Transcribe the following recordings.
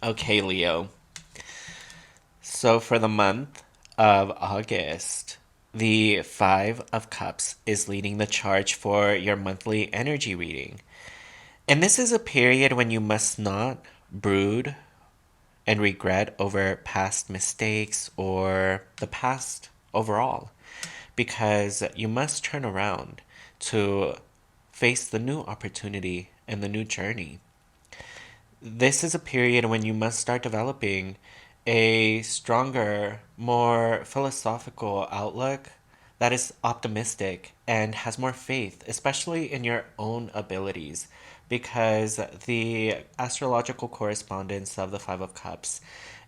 Okay, Leo. So for the month of August, the Five of Cups is leading the charge for your monthly energy reading. And this is a period when you must not brood and regret over past mistakes or the past overall, because you must turn around to face the new opportunity and the new journey. This is a period when you must start developing a stronger, more philosophical outlook that is optimistic and has more faith, especially in your own abilities, because the astrological correspondence of the Five of Cups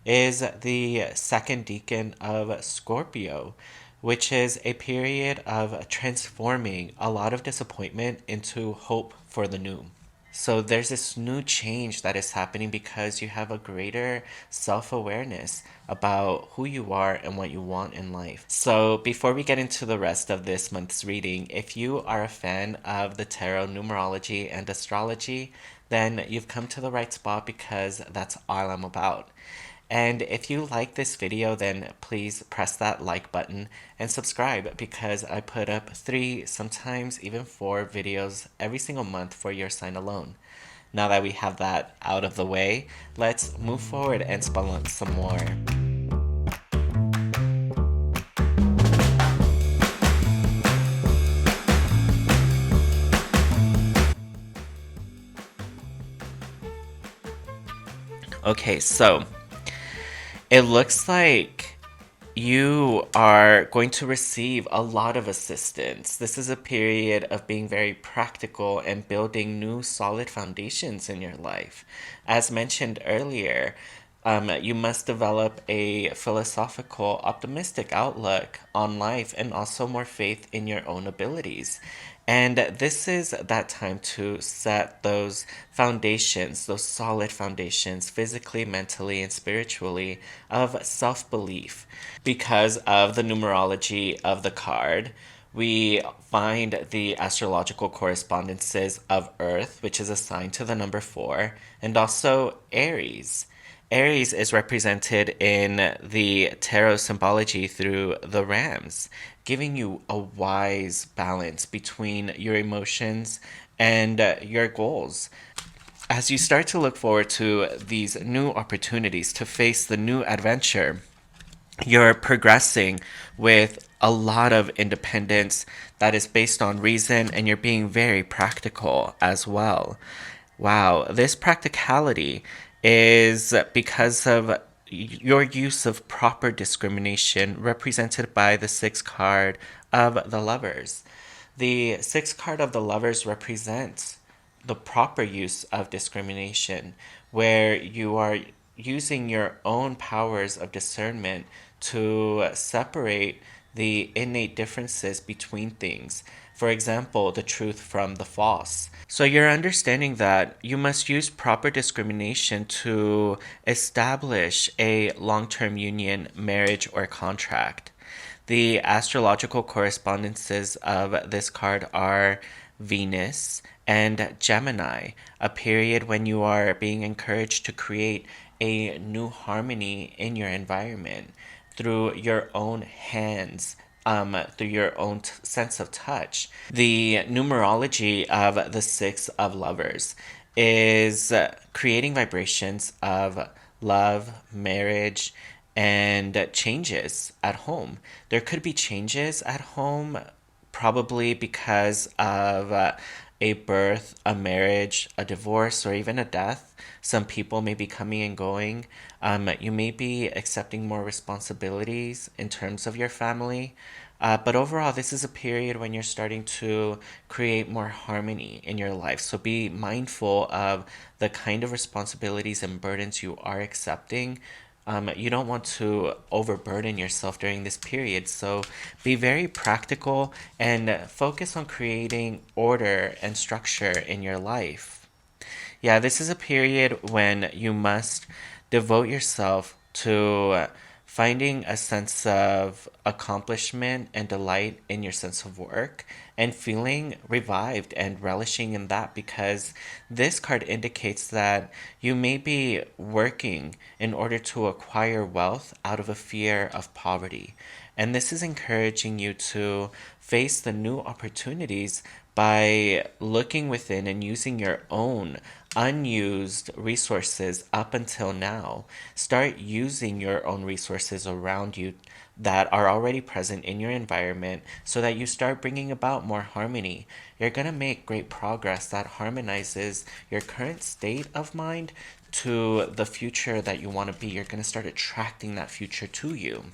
is the second decan of Scorpio, which is a period of transforming a lot of disappointment into hope for the new. So there's this new change that is happening because you have a greater self awareness about who you are and what you want in life. So before we get into the rest of this month's reading, if you are a fan of the tarot, numerology, and astrology, then you've come to the right spot because that's all I'm about. And if you like this video, then please press that like button and subscribe because I put up 3, sometimes even 4 videos every single month for your sign alone. Now that we have that out of the way, let's move forward and spell some more. Okay, so it looks like you are going to receive a lot of assistance. This is a period of being very practical and building new solid foundations in your life. As mentioned earlier, you must develop a philosophical, optimistic outlook on life and also more faith in your own abilities. And this is that time to set those foundations, those solid foundations, physically, mentally, and spiritually, of self belief. Because of the numerology of the card, we find the astrological correspondences of Earth, which is assigned to the number 4, and also Aries. Aries is represented in the tarot symbology through the rams, giving you a wise balance between your emotions and your goals. As you start to look forward to these new opportunities to face the new adventure, you're progressing with a lot of independence that is based on reason, and you're being very practical as well. Wow, this practicality is because of your use of proper discrimination, represented by the sixth card of the lovers. The sixth card of the lovers represents the proper use of discrimination, where you are using your own powers of discernment to separate the innate differences between things. For example, the truth from the false. So you're understanding that you must use proper discrimination to establish a long term union, marriage, or contract. The astrological correspondences of this card are Venus and Gemini, a period when you are being encouraged to create a new harmony in your environment through your own hands, through your own sense of touch. The numerology of the Six of Lovers is creating vibrations of love, marriage, and changes at home. There could be changes at home, probably because of a birth, a marriage, a divorce, or even a death. Some people may be coming and going. You may be accepting more responsibilities in terms of your family. But overall, this is a period when you're starting to create more harmony in your life. So be mindful of the kind of responsibilities and burdens you are accepting. You don't want to overburden yourself during this period. So be very practical and focus on creating order and structure in your life. Yeah, this is a period when you must devote yourself to finding a sense of accomplishment and delight in your sense of work, and feeling revived and relishing in that, because this card indicates that you may be working in order to acquire wealth out of a fear of poverty. And this is encouraging you to face the new opportunities by looking within and using your own unused resources up until now. Start using your own resources around you that are already present in your environment so that you start bringing about more harmony. You're going to make great progress that harmonizes your current state of mind to the future that you want to be. You're going to start attracting that future to you.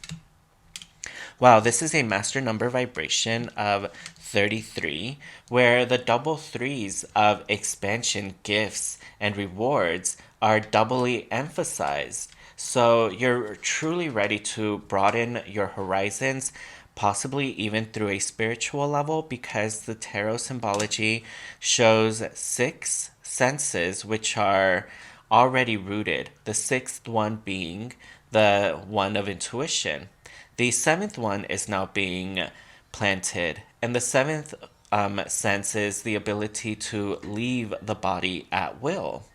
Wow, this is a master number vibration of 33, where the double threes of expansion, gifts, and rewards are doubly emphasized. So you're truly ready to broaden your horizons, possibly even through a spiritual level, because the tarot symbology shows six senses which are already rooted, the sixth one being the one of intuition. The seventh one is now being planted, and the seventh sense is the ability to leave the body at will.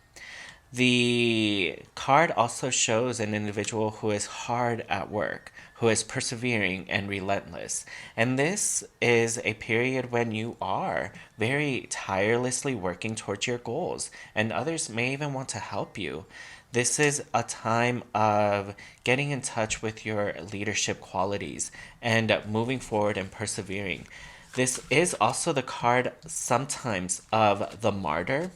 The card also shows an individual who is hard at work, who is persevering and relentless. And this is a period when you are very tirelessly working towards your goals, and others may even want to help you. This is a time of getting in touch with your leadership qualities and moving forward and persevering. This is also the card sometimes of the martyr,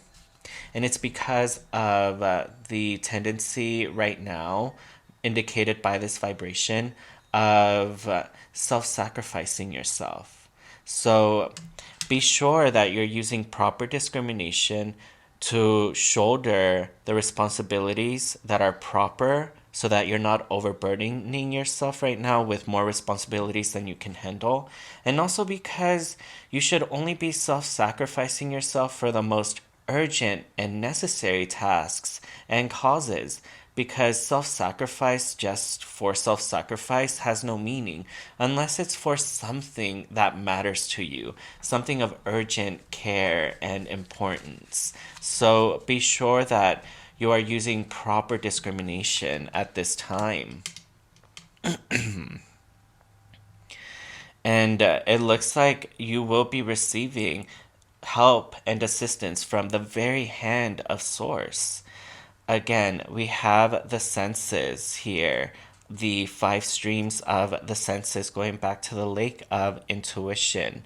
and it's because of the tendency right now, indicated by this vibration, of self sacrificing yourself. So be sure that you're using proper discrimination to shoulder the responsibilities that are proper so that you're not overburdening yourself right now with more responsibilities than you can handle. And also because you should only be self sacrificing yourself for the most urgent and necessary tasks and causes, because self sacrifice just for self sacrifice has no meaning unless it's for something that matters to you, something of urgent care and importance. So be sure that you are using proper discrimination at this time. And it looks like you will be receiving help and assistance from the very hand of Source. Again, we have the senses here, the five streams of the senses going back to the lake of intuition,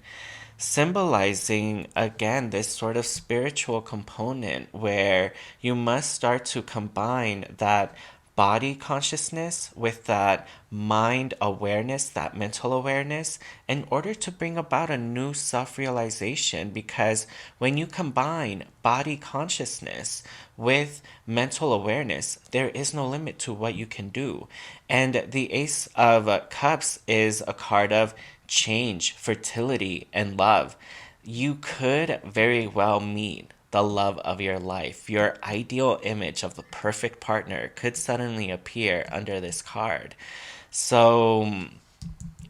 symbolizing again this sort of spiritual component where you must start to combine that body consciousness with that mind awareness, that mental awareness, in order to bring about a new self realization. Because when you combine body consciousness with mental awareness, there is no limit to what you can do. And the Ace of Cups is a card of change, fertility, and love. You could very well meet the love of your life. Your ideal image of the perfect partner could suddenly appear under this card. So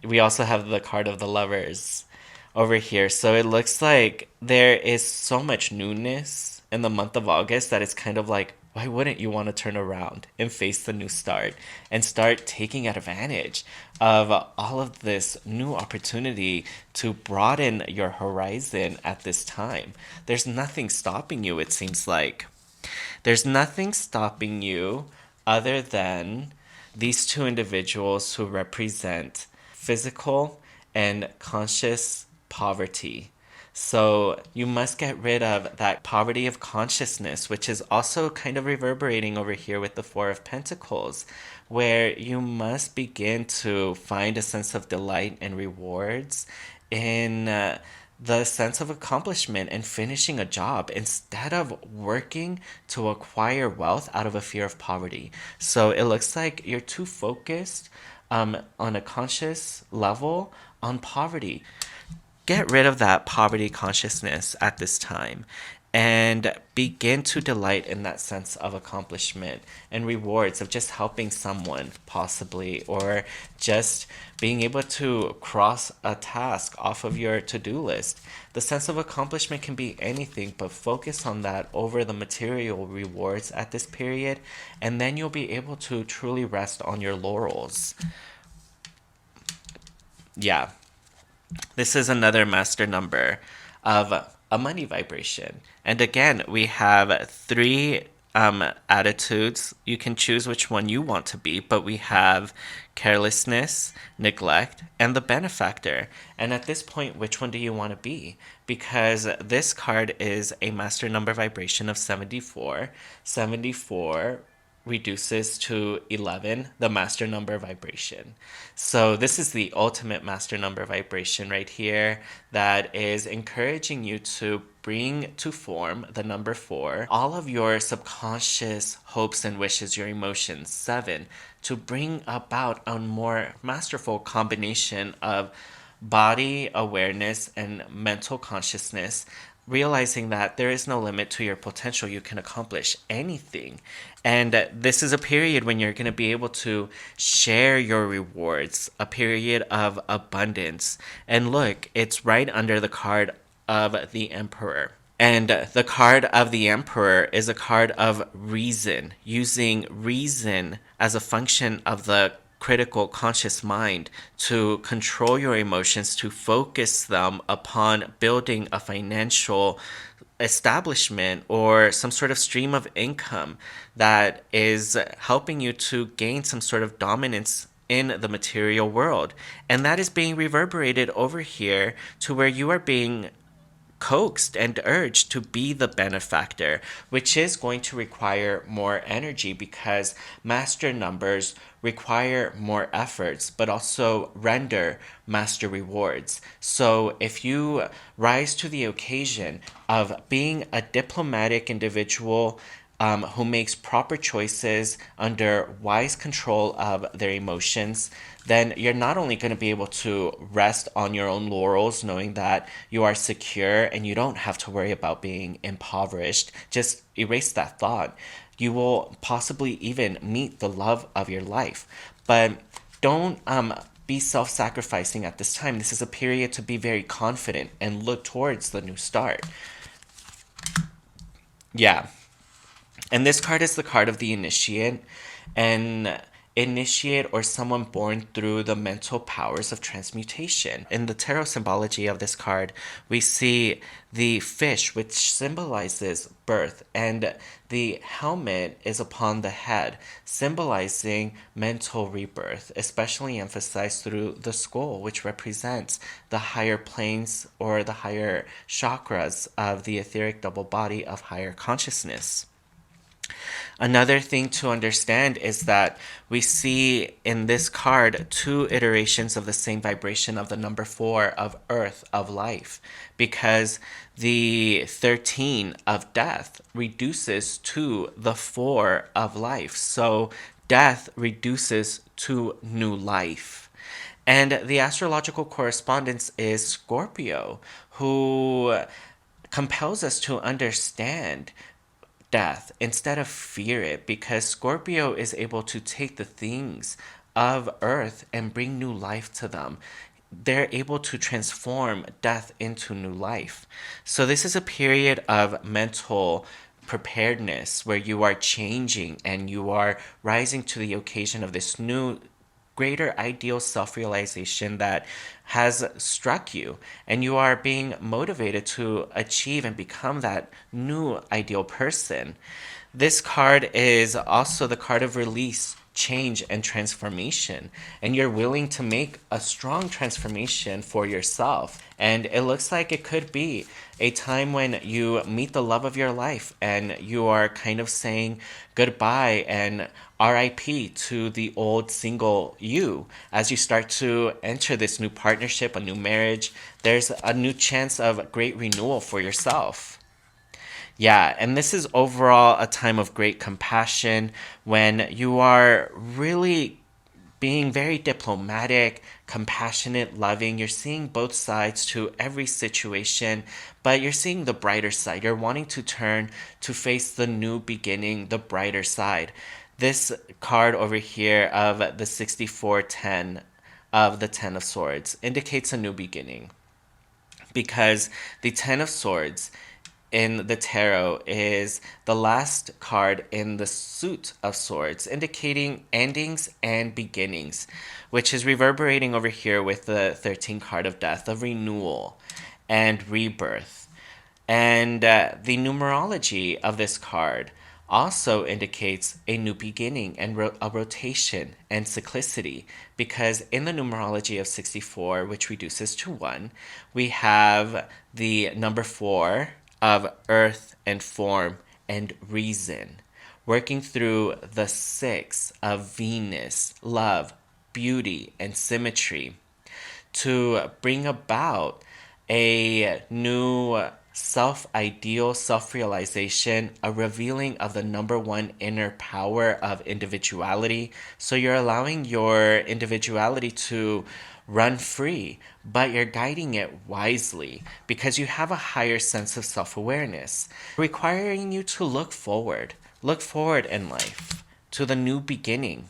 we also have the card of the lovers over here. So it looks like there is so much newness in the month of August that it's kind of like, why wouldn't you want to turn around and face the new start and start taking advantage of all of this new opportunity to broaden your horizon at this time? There's nothing stopping you, it seems like. There's nothing stopping you other than these two individuals who represent physical and conscious poverty. So you must get rid of that poverty of consciousness, which is also kind of reverberating over here with the Four of Pentacles, where you must begin to find a sense of delight and rewards in the sense of accomplishment and finishing a job instead of working to acquire wealth out of a fear of poverty. So it looks like you're too focused on a conscious level on poverty. Get rid of that poverty consciousness at this time and begin to delight in that sense of accomplishment and rewards of just helping someone, possibly, or just being able to cross a task off of your to do list. The sense of accomplishment can be anything, but focus on that over the material rewards at this period, and then you'll be able to truly rest on your laurels. Yeah. This is another master number of a money vibration. And again, we have three attitudes. You can choose which one you want to be, but we have carelessness, neglect, and the benefactor. And at this point, which one do you want to be? Because this card is a master number vibration of 74. 74 reduces to 11, the master number vibration. So this is the ultimate master number vibration right here that is encouraging you to bring to form the number 4, all of your subconscious hopes and wishes, your emotions. 7, to bring about a more masterful combination of body awareness and mental consciousness, realizing that there is no limit to your potential. You can accomplish anything. And this is a period when you're going to be able to share your rewards, a period of abundance. And look, it's right under the card of the Emperor. And the card of the Emperor is a card of reason, using reason as a function of the critical conscious mind to control your emotions, to focus them upon building a financial establishment or some sort of stream of income that is helping you to gain some sort of dominance in the material world. And that is being reverberated over here to where you are being coaxed and urged to be the benefactor, which is going to require more energy because master numbers require more efforts, but also render master rewards. So if you rise to the occasion of being a diplomatic individual, who makes proper choices under wise control of their emotions, then you're not only going to be able to rest on your own laurels, knowing that you are secure and you don't have to worry about being impoverished. Just erase that thought. You will possibly even meet the love of your life. But don't be self sacrificing at this time. This is a period to be very confident and look towards the new start. Yeah. And this card is the card of the initiate. And initiate or someone born through the mental powers of transmutation. In the tarot symbology of this card, we see the fish, which symbolizes birth, and the helmet is upon the head, symbolizing mental rebirth, especially emphasized through the skull, which represents the higher planes or the higher chakras of the etheric double body of higher consciousness. Another thing to understand is that we see in this card two iterations of the same vibration of the number 4 of earth, of life, because the 13 of death reduces to the 4 of life. So death reduces to new life. And the astrological correspondence is Scorpio, who compels us to understand death instead of fear it, because Scorpio is able to take the things of earth and bring new life to them. They're able to transform death into new life. So this is a period of mental preparedness where you are changing and you are rising to the occasion of this new greater ideal self realization that has struck you, and you are being motivated to achieve and become that new ideal person. This card is also the card of release, change, and transformation, and you're willing to make a strong transformation for yourself. And it looks like it could be a time when you meet the love of your life and you are kind of saying goodbye and RIP to the old single you. As you start to enter this new partnership, a new marriage, there's a new chance of great renewal for yourself. Yeah, and this is overall a time of great compassion when you are really being very diplomatic, compassionate, loving. You're seeing both sides to every situation, but you're seeing the brighter side. You're wanting to turn to face the new beginning, the brighter side. This card over here of the 6410 of the 10 of Swords indicates a new beginning, because the Ten of Swords in the tarot is the last card in the suit of swords, indicating endings and beginnings, which is reverberating over here with the 13 card of death, of renewal and rebirth. And the numerology of this card also indicates a new beginning and a rotation and cyclicity, because in the numerology of 64, which reduces to 1, we have the number 4 of earth and form and reason, working through the 6 of Venus, love, beauty, and symmetry, to bring about a new self ideal, self realization, a revealing of the number one inner power of individuality. So you're allowing your individuality to run free, but you're guiding it wisely because you have a higher sense of self awareness, requiring you to look forward in life to the new beginning.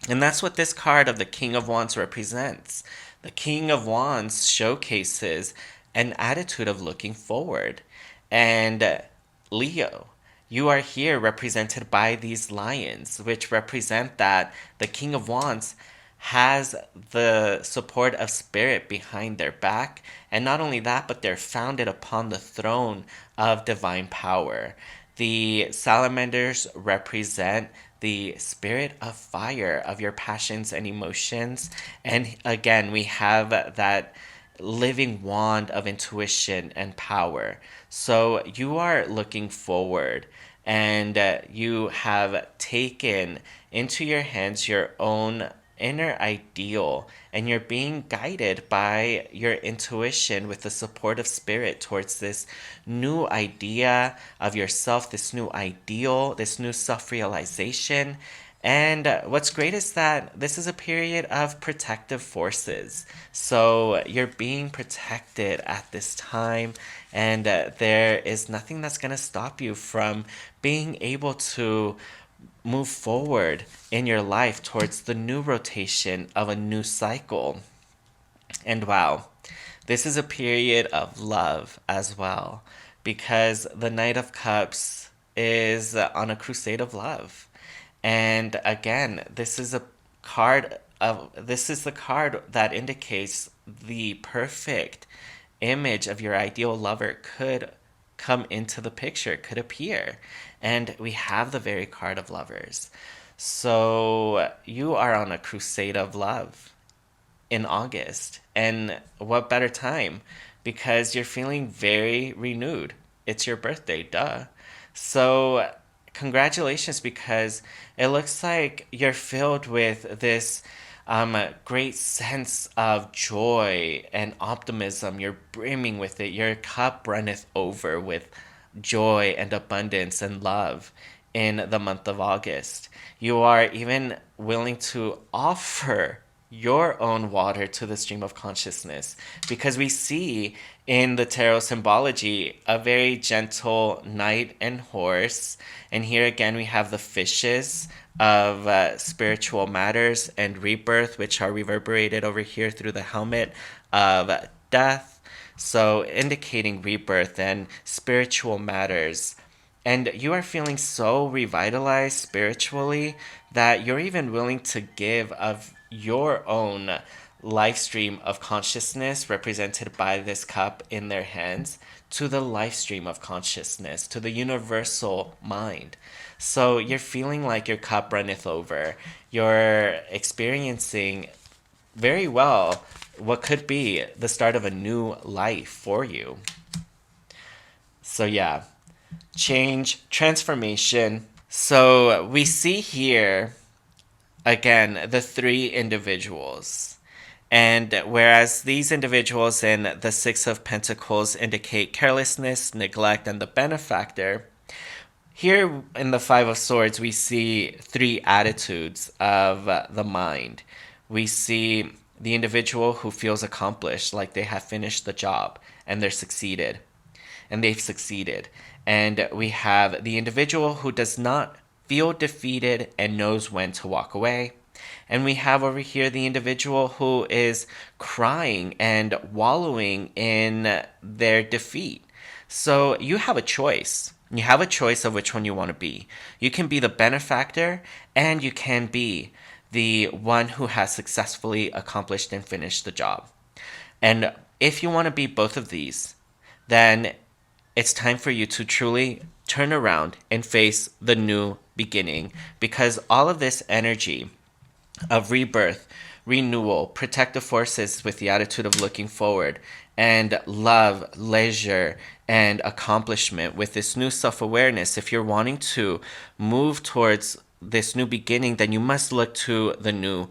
And that's what this card of the King of Wands represents. The King of Wands showcases an attitude of looking forward. And Leo, you are here represented by these lions, which represent that the King of Wands has the support of spirit behind their back. And not only that, but they're founded upon the throne of divine power. The salamanders represent the spirit of fire, of your passions and emotions. And again, we have that living wand of intuition and power. So you are looking forward, and you have taken into your hands your own inner ideal, and you're being guided by your intuition with the support of spirit towards this new idea of yourself, this new ideal, this new self-realization. And what's great is that this is a period of protective forces. So you're being protected at this time, and there is nothing that's going to stop you from being able to move forward in your life towards the new rotation of a new cycle. And wow, this is a period of love as well, because the Knight of Cups is on a crusade of love. And again, this is the card that indicates the perfect image of your ideal lover could come into the picture, could appear. And we have the very card of lovers. So you are on a crusade of love in August. And what better time? Because you're feeling very renewed. It's your birthday, duh. So congratulations, because it looks like you're filled with this great sense of joy and optimism. You're brimming with it. Your cup runneth over with joy and abundance and love in the month of August. You are even willing to offer your own water to the stream of consciousness, because we see in the tarot symbology a very gentle knight and horse. And here again we have the fishes of spiritual matters and rebirth, which are reverberated over here through the helmet of death, so indicating rebirth and spiritual matters. And you are feeling so revitalized spiritually that you're even willing to give of your own life stream of consciousness, represented by this cup in their hands, to the life stream of consciousness, to the universal mind. So you're feeling like your cup runneth over. You're experiencing very well what could be the start of a new life for you. So yeah, change, transformation. So we see here again the three individuals. And whereas these individuals in the Six of Pentacles indicate carelessness, neglect, and the benefactor, Here in the Five of Swords, we see three attitudes of the mind. We see the individual who feels accomplished, like they have finished the job and they've succeeded. And we have the individual who does not feel defeated and knows when to walk away. And we have over here the individual who is crying and wallowing in their defeat. So you have a choice. You have a choice of which one you want to be. You can be the benefactor, and you can be the one who has successfully accomplished and finished the job. And if you want to be both of these, then it's time for you to truly turn around and face the new beginning, because all of this energy of rebirth, renewal, protective forces with the attitude of looking forward, and love, leisure, and accomplishment with this new self awareness. If you're wanting to move towards this new beginning, then you must look to the new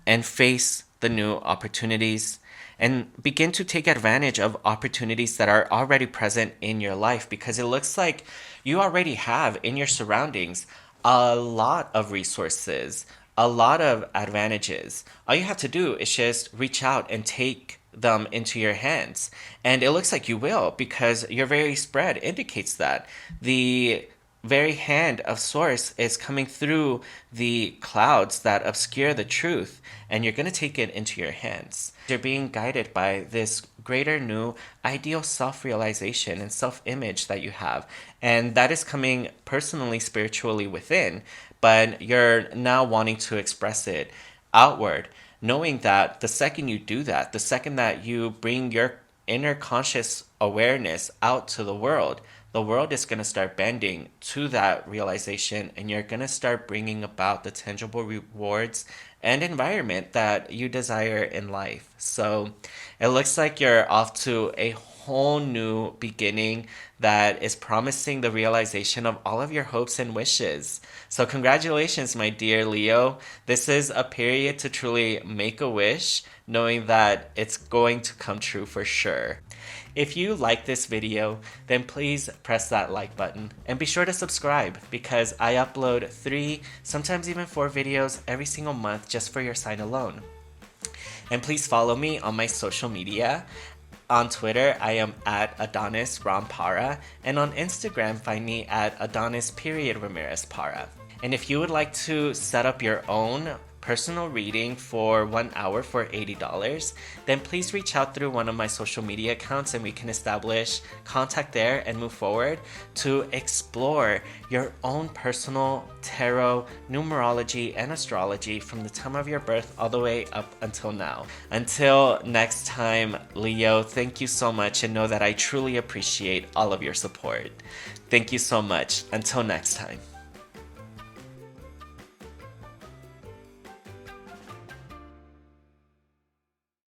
and face the new opportunities and begin to take advantage of opportunities that are already present in your life, because it looks like you already have in your surroundings a lot of resources, a lot of advantages. All you have to do is just reach out and take them into your hands. And it looks like you will, because your very spread indicates that. The very hand of source is coming through the clouds that obscure the truth, and you're going to take it into your hands. You're being guided by this greater new ideal self-realization and self-image that you have, and that is coming personally, spiritually within, but you're now wanting to express it outward, knowing that the second you do that, the second that you bring your inner conscious awareness out to the world is going to start bending to that realization, and you're going to start bringing about the tangible rewards and environment that you desire in life. So it looks like you're off to a whole new beginning that is promising the realization of all of your hopes and wishes. So congratulations, my dear Leo. This is a period to truly make a wish, knowing that it's going to come true for sure. If you like this video, then please press that like button and be sure to subscribe, because I upload 3, sometimes even 4 videos every single month just for your sign alone. And please follow me on my social media. On Twitter, I am at Adonis Rampara, and on Instagram, find me at Adonis.Ramirez Para. And if you would like to set up your own personal reading for 1 hour for $80, then please reach out through one of my social media accounts, and we can establish contact there and move forward to explore your own personal tarot, numerology, and astrology from the time of your birth all the way up until now. Until next time, Leo, thank you so much, and know that I truly appreciate all of your support. Thank you so much. Until next time.